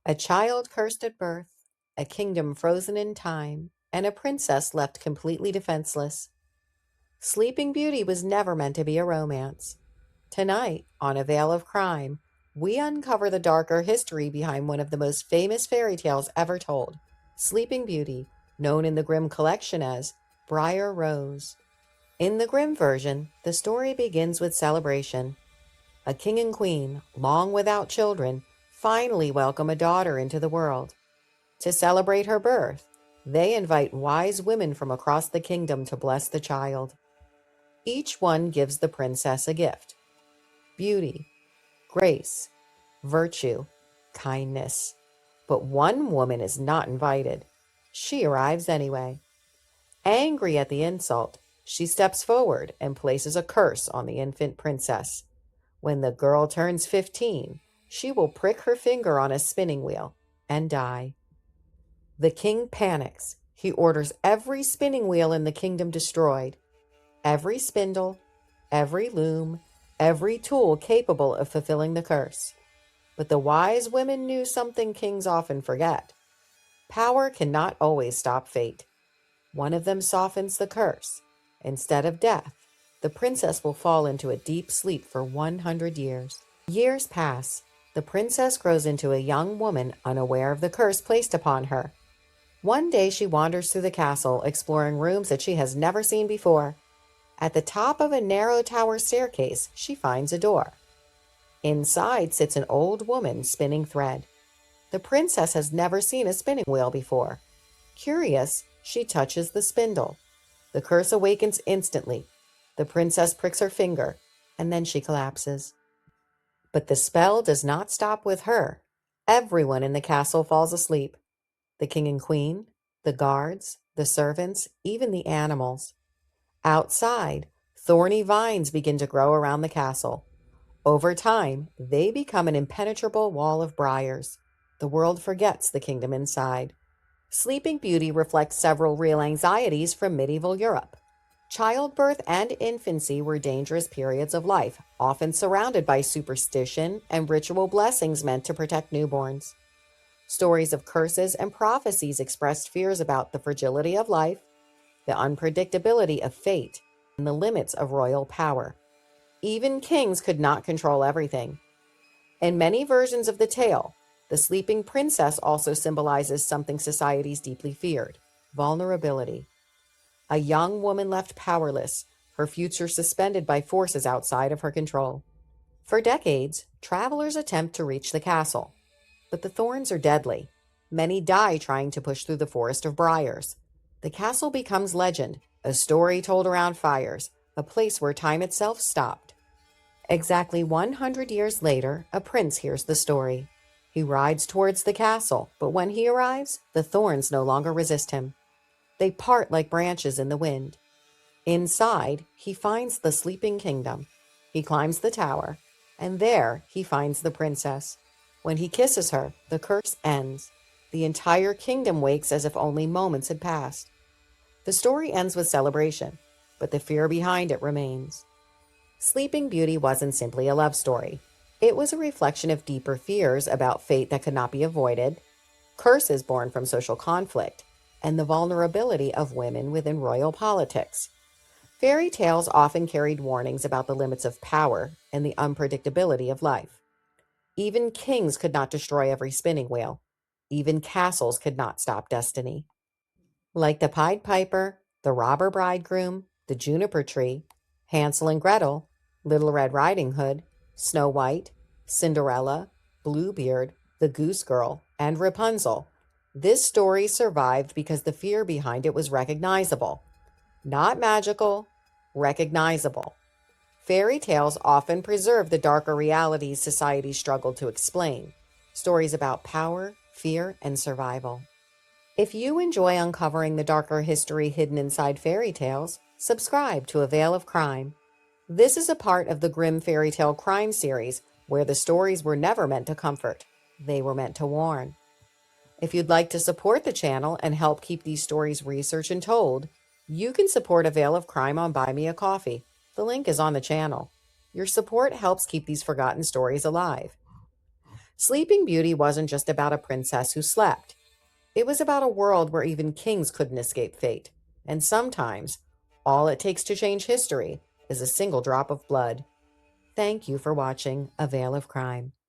A child cursed at birth, a kingdom frozen in time, and a princess left completely defenseless. Sleeping Beauty was never meant to be a romance. Tonight, on A Veil of Crime, we uncover the darker history behind one of the most famous fairy tales ever told, Sleeping Beauty, known in the Grimm collection as Briar Rose. In the Grimm version, the story begins with celebration. A king and queen, long without children, finally welcome a daughter into the world. To celebrate her birth, they invite wise women from across the kingdom to bless the child. Each one gives the princess a gift: beauty, grace, virtue, kindness. But one woman is not invited. She arrives anyway. Angry at the insult, she steps forward and places a curse on the infant princess. When the girl turns 15, she will prick her finger on a spinning wheel and die. The king panics. He orders every spinning wheel in the kingdom destroyed, every spindle, every loom, every tool capable of fulfilling the curse. But the wise women knew something kings often forget. Power cannot always stop fate. One of them softens the curse. Instead of death, the princess will fall into a deep sleep for 100 years. Years pass. The princess grows into a young woman unaware of the curse placed upon her. One day she wanders through the castle, exploring rooms that she has never seen before. At the top of a narrow tower staircase, she finds a door. Inside sits an old woman spinning thread. The princess has never seen a spinning wheel before. Curious, she touches the spindle. The curse awakens instantly. The princess pricks her finger, and then she collapses. But the spell does not stop with her. Everyone in the castle falls asleep. The king and queen, the guards, the servants, even the animals. Outside, thorny vines begin to grow around the castle. Over time, they become an impenetrable wall of briars. The world forgets the kingdom inside. Sleeping Beauty reflects several real anxieties from medieval Europe. Childbirth and infancy were dangerous periods of life, often surrounded by superstition and ritual blessings meant to protect newborns. Stories of curses and prophecies expressed fears about the fragility of life, the unpredictability of fate, and the limits of royal power. Even kings could not control everything. In many versions of the tale, the sleeping princess also symbolizes something societies deeply feared: vulnerability. A young woman left powerless, her future suspended by forces outside of her control. For decades, travelers attempt to reach the castle, but the thorns are deadly. Many die trying to push through the forest of briars. The castle becomes legend, a story told around fires, a place where time itself stopped. Exactly 100 years later, a prince hears the story. He rides towards the castle, but when he arrives, the thorns no longer resist him. They part like branches in the wind. Inside, he finds the sleeping kingdom. He climbs the tower, and there he finds the princess. When he kisses her, the curse ends. The entire kingdom wakes as if only moments had passed. The story ends with celebration, but the fear behind it remains. Sleeping Beauty wasn't simply a love story. It was a reflection of deeper fears about fate that could not be avoided, curses born from social conflict, and the vulnerability of women within royal politics. Fairy tales often carried warnings about the limits of power and the unpredictability of life. Even kings could not destroy every spinning wheel. Even castles could not stop destiny. Like the Pied Piper, the Robber Bridegroom, the Juniper Tree, Hansel and Gretel, Little Red Riding Hood, Snow White, Cinderella, Bluebeard, the Goose Girl, and Rapunzel, this story survived because the fear behind it was recognizable. Not magical, recognizable. Fairy tales often preserve the darker realities society struggled to explain, stories about power, fear, and survival. If you enjoy uncovering the darker history hidden inside fairy tales, subscribe to A Veil of Crime. This is a part of the Grimm Fairy Tale Crime series, where the stories were never meant to comfort. They were meant to warn. If you'd like to support the channel and help keep these stories researched and told, you can support A Veil of Crime on Buy Me a Coffee. The link is on the channel. Your support helps keep these forgotten stories alive. Sleeping Beauty wasn't just about a princess who slept. It was about a world where even kings couldn't escape fate. And sometimes, all it takes to change history is a single drop of blood. Thank you for watching A Veil of Crime.